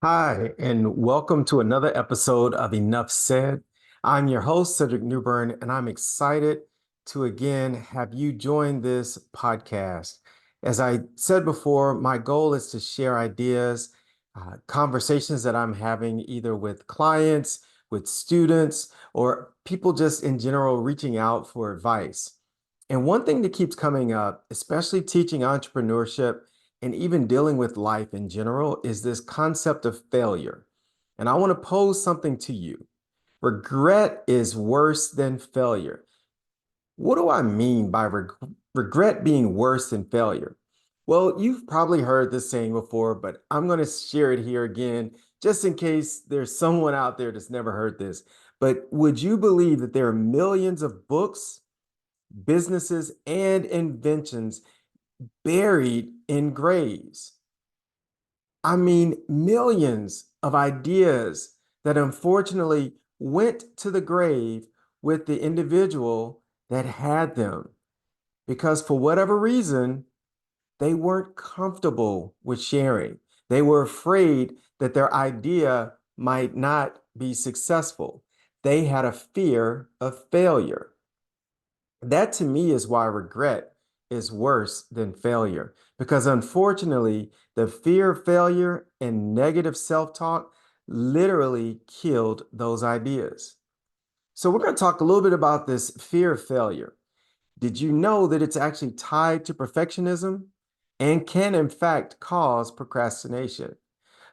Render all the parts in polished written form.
Hi, and welcome to another episode of Enough Said. I'm your host, Cedric Newbern, and I'm excited to again have you join this podcast. As I said before, my goal is to share ideas, conversations that I'm having either with clients, with students, or people just in general reaching out for advice. And one thing that keeps coming up, especially teaching entrepreneurship and even dealing with life in general, is this concept of failure. And I want to pose something to you. Regret is worse than failure. What do I mean by regret being worse than failure? Well, you've probably heard this saying before, but I'm going to share it here again, just in case there's someone out there that's never heard this. But would you believe that there are millions of books, businesses, and inventions buried in graves? I mean, millions of ideas that unfortunately went to the grave with the individual that had them because for whatever reason, they weren't comfortable with sharing. They were afraid that their idea might not be successful. They had a fear of failure. That to me is why regret is worse than failure. Because unfortunately, the fear of failure and negative self talk literally killed those ideas. So, we're going to talk a little bit about this fear of failure. Did you know that it's actually tied to perfectionism and can, in fact, cause procrastination?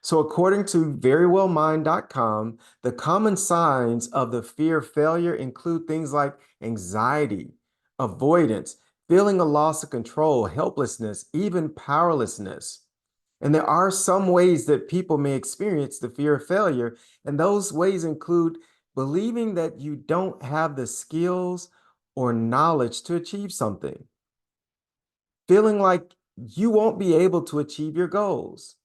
So, according to verywellmind.com, the common signs of the fear of failure include things like anxiety, avoidance, feeling a loss of control, helplessness, even powerlessness. And there are some ways that people may experience the fear of failure, and those ways include believing that you don't have the skills or knowledge to achieve something, feeling like you won't be able to achieve your goals.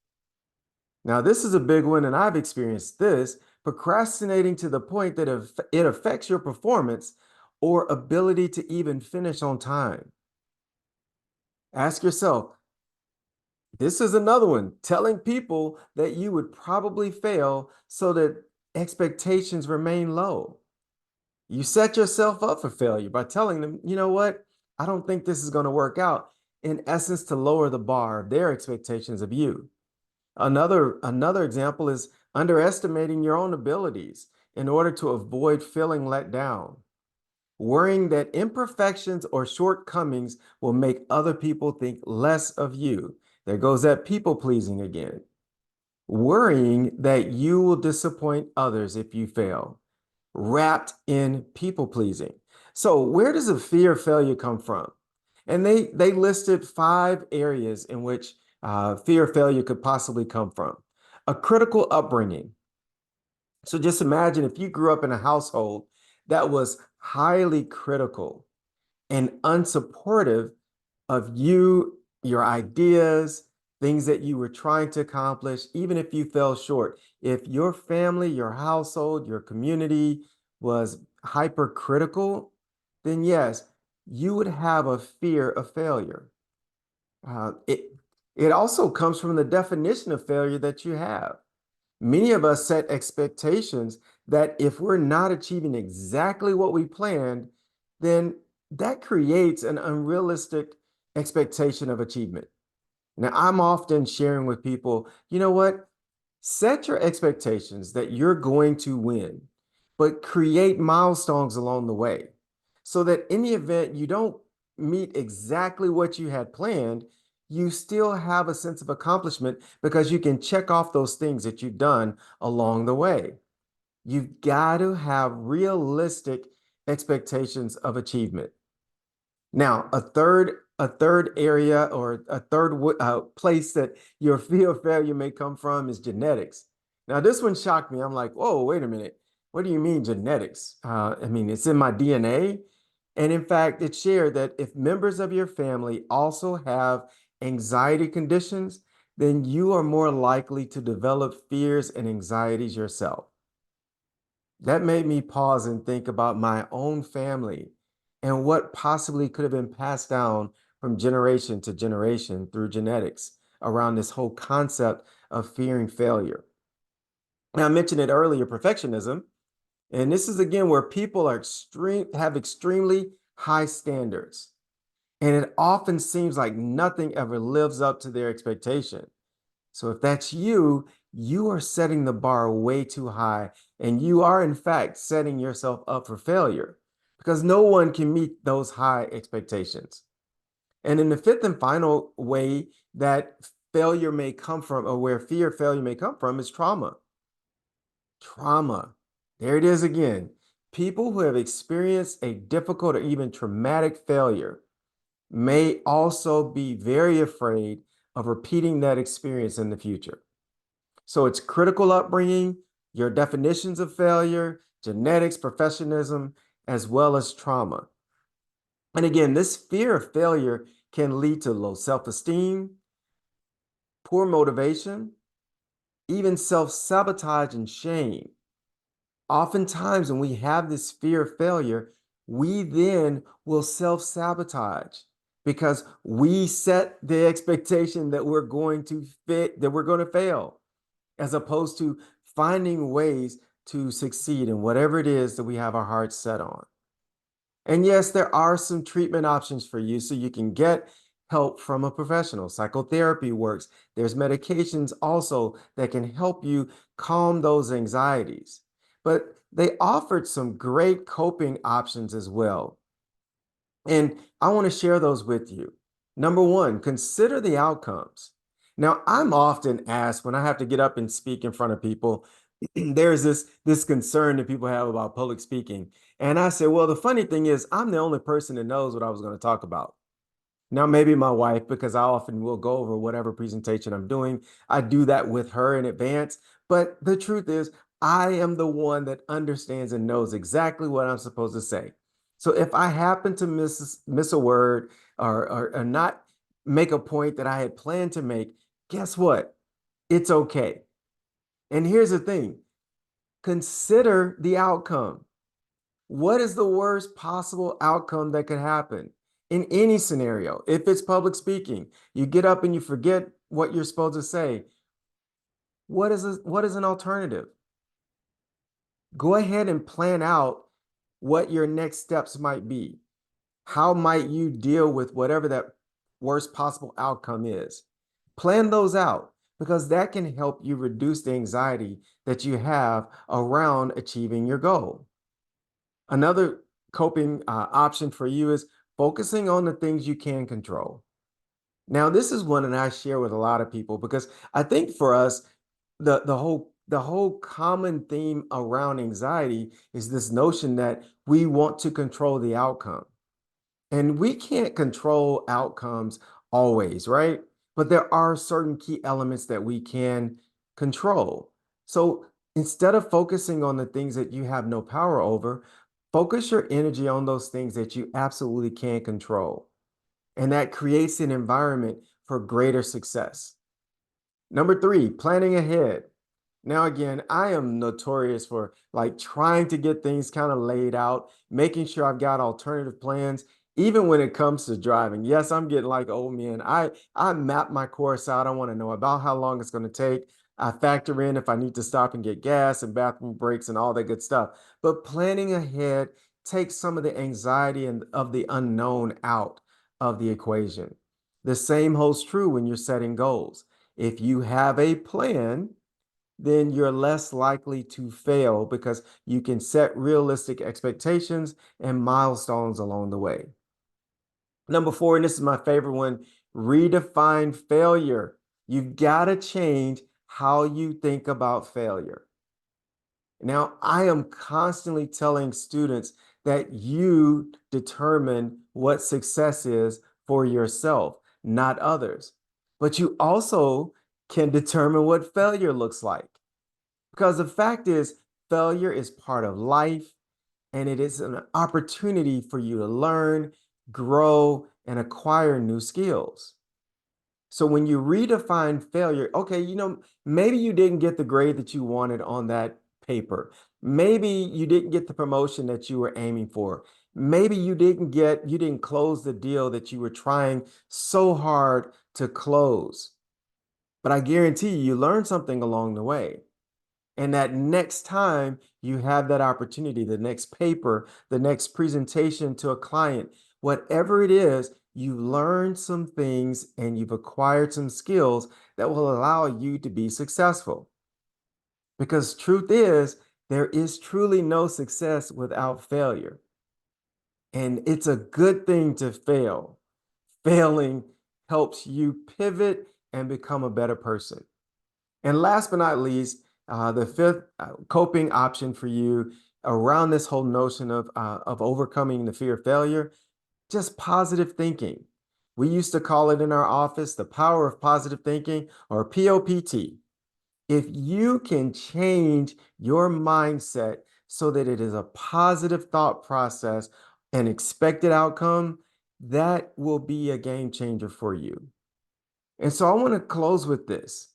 Now, this is a big one, and I've experienced this procrastinating to the point that it affects your performance or ability to even finish on time. Ask yourself, this is another one, telling people that you would probably fail so that expectations remain low. You set yourself up for failure by telling them, you know what, I don't think this is going to work out, in essence, to lower the bar of their expectations of you. Another example is underestimating your own abilities in order to avoid feeling let down, worrying that imperfections or shortcomings will make other people think less of you. There goes that people pleasing again. Worrying that you will disappoint others if you fail, wrapped in people pleasing. So, where does the fear of failure come from? And they listed five areas in which fear of failure could possibly come from. A critical upbringing. So just imagine if you grew up in a household that was highly critical and unsupportive of you, your ideas, things that you were trying to accomplish, even if you fell short. If your family, your household, your community was hypercritical, then yes, you would have a fear of failure. It also comes from the definition of failure that you have. Many of us set expectations that if we're not achieving exactly what we planned, then that creates an unrealistic expectation of achievement. Now, I'm often sharing with people, you know what? Set your expectations that you're going to win, but create milestones along the way so that in the event you don't meet exactly what you had planned, you still have a sense of accomplishment because you can check off those things that you've done along the way. You've got to have realistic expectations of achievement. Now, a third area or a third place that your fear of failure may come from is genetics. Now, this one shocked me. I'm like, whoa, wait a minute. What do you mean genetics? I mean, it's in my DNA. And in fact, it shared that if members of your family also have anxiety conditions, then you are more likely to develop fears and anxieties yourself. That made me pause and think about my own family and what possibly could have been passed down from generation to generation through genetics around this whole concept of fearing failure. Now, I mentioned it earlier, perfectionism. And this is again where people have extremely high standards. And it often seems like nothing ever lives up to their expectation. So if that's you, you are setting the bar way too high, and you are in fact setting yourself up for failure because no one can meet those high expectations. And in the fifth and final way that failure may come from, or where fear of failure may come from, is trauma. Trauma. There it is again. People who have experienced a difficult or even traumatic failure may also be very afraid of repeating that experience in the future. So it's critical upbringing, your definitions of failure, genetics, perfectionism, as well as trauma. And again, this fear of failure can lead to low self-esteem, poor motivation, even self-sabotage and shame. Oftentimes, when we have this fear of failure, we then will self-sabotage because we set the expectation that we're going to that we're going to fail, as opposed to finding ways to succeed in whatever it is that we have our hearts set on. And yes, there are some treatment options for you so you can get help from a professional. Psychotherapy works. There's medications also that can help you calm those anxieties. But they offered some great coping options as well. And I want to share those with you. Number one, consider the outcomes. Now, I'm often asked when I have to get up and speak in front of people, there's this concern that people have about public speaking. And I say, well, the funny thing is, I'm the only person that knows what I was going to talk about. Now, maybe my wife, because I often will go over whatever presentation I'm doing. I do that with her in advance. But the truth is, I am the one that understands and knows exactly what I'm supposed to say. So if I happen to miss a word or not make a point that I had planned to make, guess what? It's okay. And here's the thing, consider the outcome. What is the worst possible outcome that could happen in any scenario? If it's public speaking, you get up and you forget what you're supposed to say. What is an alternative? Go ahead and plan out what your next steps might be. How might you deal with whatever that worst possible outcome is? Plan those out because that can help you reduce the anxiety that you have around achieving your goal. Another coping option for you is focusing on the things you can control. Now, this is one that I share with a lot of people because I think for us, the whole common theme around anxiety is this notion that we want to control the outcome. And we can't control outcomes always, right? But there are certain key elements that we can control. So instead of focusing on the things that you have no power over, focus your energy on those things that you absolutely can control. And that creates an environment for greater success. Number three, planning ahead. Now, again, I am notorious for like trying to get things kind of laid out, making sure I've got alternative plans, even when it comes to driving. Yes, I'm getting like old man. I map my course out. I want to know about how long it's going to take. I factor in if I need to stop and get gas and bathroom breaks and all that good stuff. But planning ahead takes some of the anxiety and of the unknown out of the equation. The same holds true when you're setting goals. If you have a plan, then you're less likely to fail because you can set realistic expectations and milestones along the way. Number four, and this is my favorite one, redefine failure. You've got to change how you think about failure. Now, I am constantly telling students that you determine what success is for yourself, not others. But you also can determine what failure looks like. Because the fact is, failure is part of life and it is an opportunity for you to learn, grow, and acquire new skills. So when you redefine failure, okay, maybe you didn't get the grade that you wanted on that paper. Maybe you didn't get the promotion that you were aiming for. Maybe you didn't close the deal that you were trying so hard to close. But I guarantee you learned something along the way. And that next time you have that opportunity, the next paper, the next presentation to a client, whatever it is, you learned some things and you've acquired some skills that will allow you to be successful. Because truth is, there is truly no success without failure. And it's a good thing to fail. Failing helps you pivot and become a better person. And last but not least, the fifth coping option for you around this whole notion of overcoming the fear of failure, just positive thinking. We used to call it in our office the power of positive thinking, or POPT. If you can change your mindset so that it is a positive thought process and expected outcome, that will be a game changer for you. And so I want to close with this.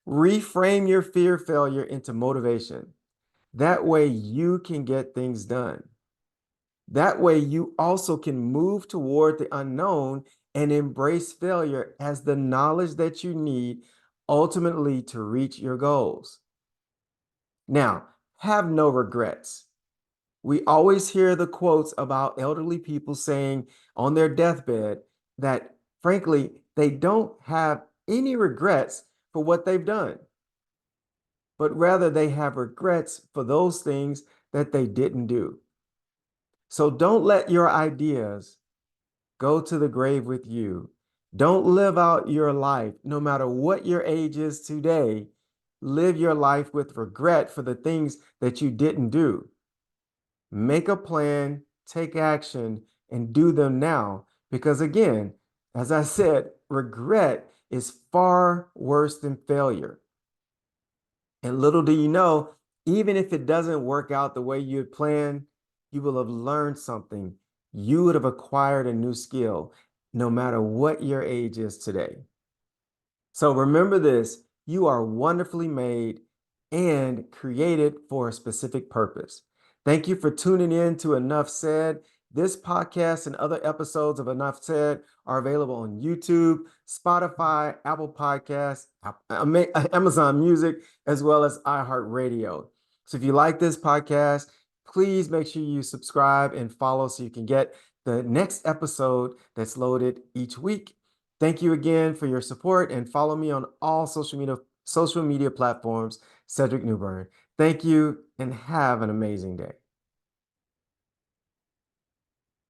Reframe your fear of failure into motivation. That way you can get things done. That way you also can move toward the unknown and embrace failure as the knowledge that you need ultimately to reach your goals. Now, have no regrets. We always hear the quotes about elderly people saying on their deathbed that, frankly, they don't have any regrets for what they've done, but rather they have regrets for those things that they didn't do. So don't let your ideas go to the grave with you. Don't live out your life, no matter what your age is today. Live your life with regret for the things that you didn't do. Make a plan, take action, and do them now. Because again, as I said, regret is far worse than failure. And little do you know, even if it doesn't work out the way you had planned, you will have learned something. You would have acquired a new skill, no matter what your age is today. So remember this, you are wonderfully made and created for a specific purpose. Thank you for tuning in to Enough Said. This podcast and other episodes of Enough Said are available on YouTube, Spotify, Apple Podcasts, Amazon Music, as well as iHeartRadio. So if you like this podcast, please make sure you subscribe and follow so you can get the next episode that's loaded each week. Thank you again for your support and follow me on all social media platforms, Cedric Newburn. Thank you and have an amazing day.